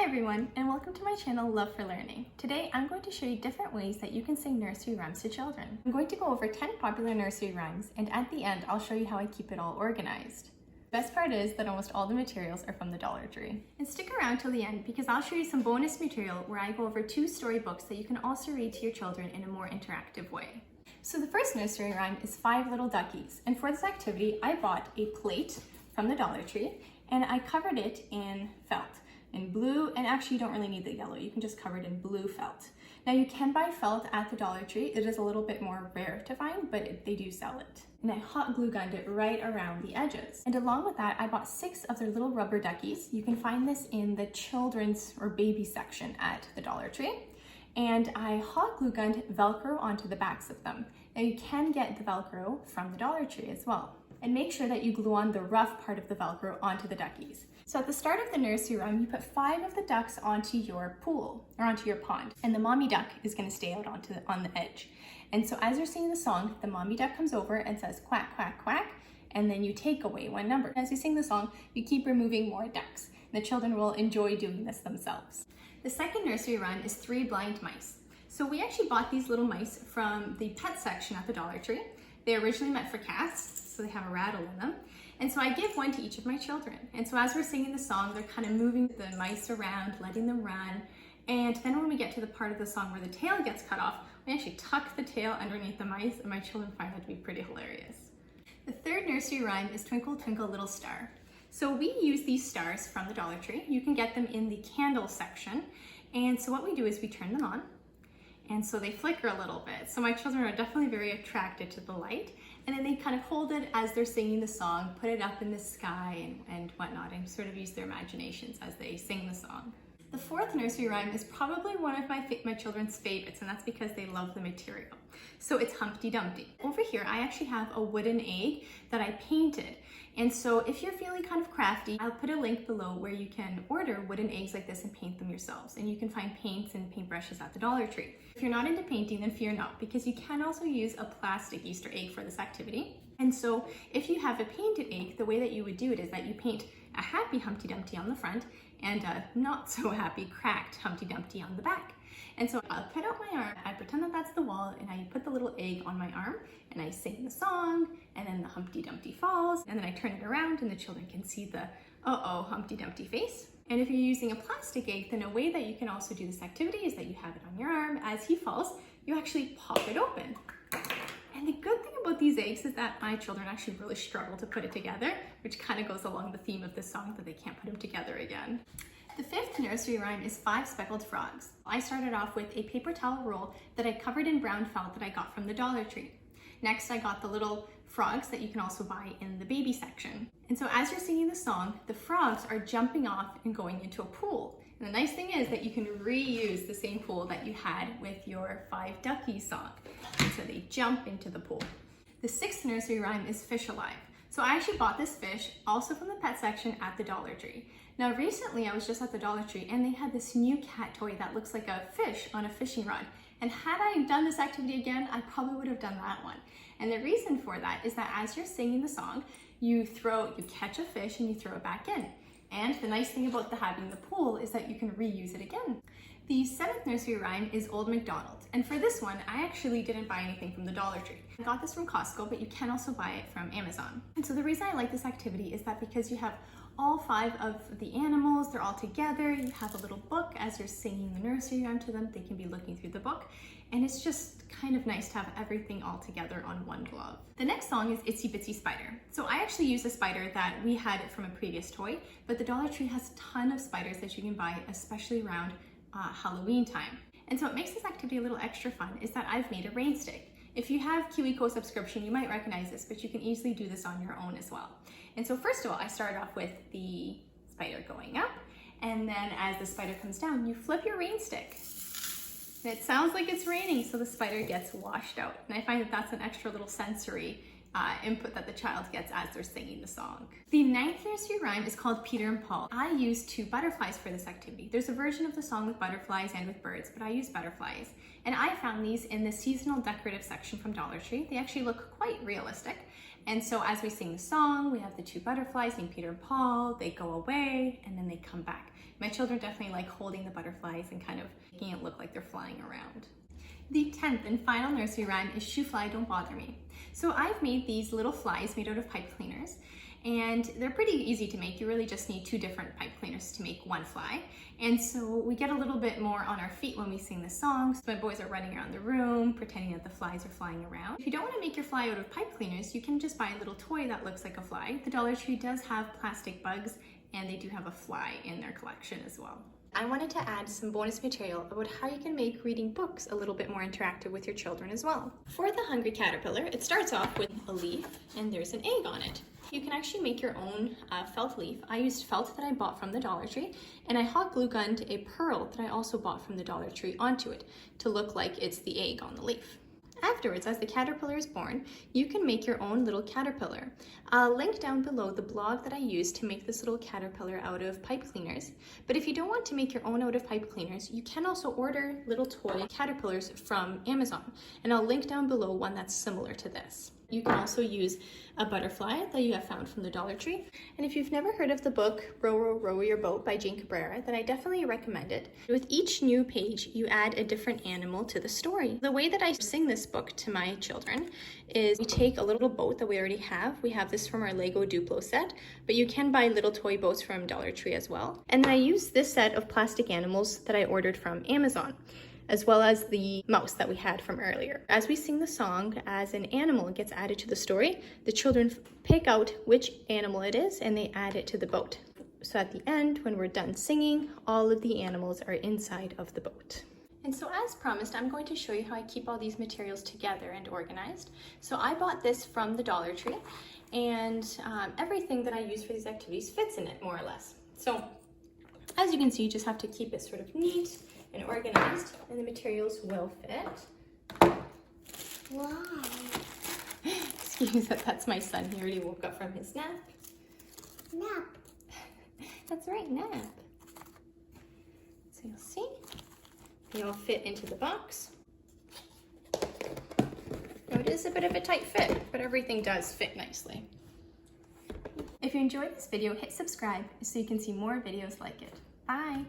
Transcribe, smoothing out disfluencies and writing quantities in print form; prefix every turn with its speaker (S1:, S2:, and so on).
S1: everyone, and welcome to my channel Love for Learning. Today I'm going to show you different ways that you can sing nursery rhymes to children. I'm going to go over 10 popular nursery rhymes, and at the end I'll show you how I keep it all organized. The best part is that almost all the materials are from the Dollar Tree. And stick around till the end because I'll show you some bonus material where I go over 2 storybooks that you can also read to your children in a more interactive way. So the first nursery rhyme is 5 Little Duckies, and for this activity I bought a plate from the Dollar Tree and I covered it in felt. In blue, and actually you don't really need the yellow, you can just cover it in blue felt. Now you can buy felt at the Dollar Tree. It is a little bit more rare to find, but they do sell it. And I hot glue gunned it right around the edges. And along with that, I bought 6 of their little rubber duckies. You can find this in the children's or baby section at the Dollar Tree. And I hot glue gunned Velcro onto the backs of them. Now you can get the Velcro from the Dollar Tree as well. And make sure that you glue on the rough part of the Velcro onto the duckies. So at the start of the nursery rhyme, you put 5 of the ducks onto your pool, or onto your pond, and the mommy duck is going to stay out on the edge. And so as you're singing the song, the mommy duck comes over and says quack, quack, quack, and then you take away 1 number. As you sing the song, you keep removing more ducks. The children will enjoy doing this themselves. The second nursery rhyme is 3 Blind Mice. So we actually bought these little mice from the pet section at the Dollar Tree. They're originally meant for cats, so they have a rattle in them. And so I give 1 to each of my children. And so as we're singing the song, they're kind of moving the mice around, letting them run. And then when we get to the part of the song where the tail gets cut off, we actually tuck the tail underneath the mice, and my children find that to be pretty hilarious. The third nursery rhyme is Twinkle, Twinkle, Little Star. So we use these stars from the Dollar Tree. You can get them in the candle section. And so what we do is we turn them on. And so they flicker a little bit. So my children are definitely very attracted to the light. And then they kind of hold it as they're singing the song, put it up in the sky and whatnot, and sort of use their imaginations as they sing the song. The fourth nursery rhyme is probably one of my children's favorites, and that's because they love the material. So it's Humpty Dumpty. Over here, I actually have a wooden egg that I painted. And so if you're feeling kind of crafty, I'll put a link below where you can order wooden eggs like this and paint them yourselves. And you can find paints and paintbrushes at the Dollar Tree. If you're not into painting, then fear not, because you can also use a plastic Easter egg for this activity. And so if you have a painted egg, the way that you would do it is that you paint a happy Humpty Dumpty on the front and a not so happy cracked Humpty Dumpty on the back. And so I'll put out my arm, I pretend that that's the wall, and I put the little egg on my arm, and I sing the song, and then the Humpty Dumpty falls, and then I turn it around and the children can see the uh-oh Humpty Dumpty face. And if you're using a plastic egg, then a way that you can also do this activity is that you have it on your arm. As he falls, you actually pop it open. And the good thing about these eggs is that my children actually really struggle to put it together, which kind of goes along the theme of this song that they can't put them together again. The fifth nursery rhyme is 5 Speckled Frogs. I started off with a paper towel roll that I covered in brown felt that I got from the Dollar Tree. Next, I got the little frogs that you can also buy in the baby section. And so as you're singing the song, the frogs are jumping off and going into a pool. And the nice thing is that you can reuse the same pool that you had with your 5 Duckies song. And so they jump into the pool. The sixth nursery rhyme is Fish Alive. So I actually bought this fish also from the pet section at the Dollar Tree. Now recently I was just at the Dollar Tree and they had this new cat toy that looks like a fish on a fishing rod. And had I done this activity again, I probably would have done that one. And the reason for that is that as you're singing the song, you catch a fish and you throw it back in. And the nice thing about having the pool is that you can reuse it again. The 7th nursery rhyme is Old MacDonald. And for this one, I actually didn't buy anything from the Dollar Tree. I got this from Costco, but you can also buy it from Amazon. And so the reason I like this activity is that because you have all 5 of the animals, they're all together, you have a little book as you're singing the nursery rhyme to them, they can be looking through the book, and it's just kind of nice to have everything all together on one glove. The next song is Itsy Bitsy Spider. So I actually used a spider that we had from a previous toy, but the Dollar Tree has a ton of spiders that you can buy, especially around Halloween time. And so what makes this activity a little extra fun is that I've made a rain stick. If you have KiwiCo subscription, you might recognize this, but you can easily do this on your own as well. And so first of all, I started off with the spider going up, and then as the spider comes down, you flip your rain stick. And it sounds like it's raining, so the spider gets washed out. And I find that that's an extra little sensory input that the child gets as they're singing the song. The 9th nursery rhyme is called Peter and Paul. I used 2 butterflies for this activity. There's a version of the song with butterflies and with birds, but I use butterflies. And I found these in the seasonal decorative section from Dollar Tree. They actually look quite realistic. And so as we sing the song, we have the two butterflies named Peter and Paul. They go away and then they come back. My children definitely like holding the butterflies and kind of making it look like they're flying around. The 10th and final nursery rhyme is Shoo Fly Don't Bother Me. So I've made these little flies made out of pipe cleaners, and they're pretty easy to make. You really just need 2 different pipe cleaners to make one fly. And so we get a little bit more on our feet when we sing the song. So my boys are running around the room, pretending that the flies are flying around. If you don't want to make your fly out of pipe cleaners, you can just buy a little toy that looks like a fly. The Dollar Tree does have plastic bugs, and they do have a fly in their collection as well. I wanted to add some bonus material about how you can make reading books a little bit more interactive with your children as well. For the Hungry Caterpillar, it starts off with a leaf and there's an egg on it. You can actually make your own felt leaf. I used felt that I bought from the Dollar Tree, and I hot glue gunned a pearl that I also bought from the Dollar Tree onto it to look like it's the egg on the leaf. Afterwards, as the caterpillar is born, you can make your own little caterpillar. I'll link down below the blog that I used to make this little caterpillar out of pipe cleaners. But if you don't want to make your own out of pipe cleaners, you can also order little toy caterpillars from Amazon. And I'll link down below one that's similar to this. You can also use a butterfly that you have found from the Dollar Tree. And if you've never heard of the book Row, Row, Row Your Boat by Jane Cabrera, then I definitely recommend it. With each new page, you add a different animal to the story. The way that I sing this book to my children is we take a little boat that we already have. We have this from our Lego Duplo set, but you can buy little toy boats from Dollar Tree as well. And then I use this set of plastic animals that I ordered from Amazon, as well as the mouse that we had from earlier. As we sing the song, as an animal gets added to the story, the children pick out which animal it is and they add it to the boat. So at the end, when we're done singing, all of the animals are inside of the boat. And so as promised, I'm going to show you how I keep all these materials together and organized. So I bought this from the Dollar Tree, and everything that I use for these activities fits in it more or less. So as you can see, you just have to keep it sort of neat and organized, and the materials will fit. Wow. Excuse that, that's my son. He already woke up from his nap.
S2: Nap.
S1: That's right, nap. So you'll see, they all fit into the box. Now it is a bit of a tight fit, but everything does fit nicely. If you enjoyed this video, hit subscribe so you can see more videos like it. Bye.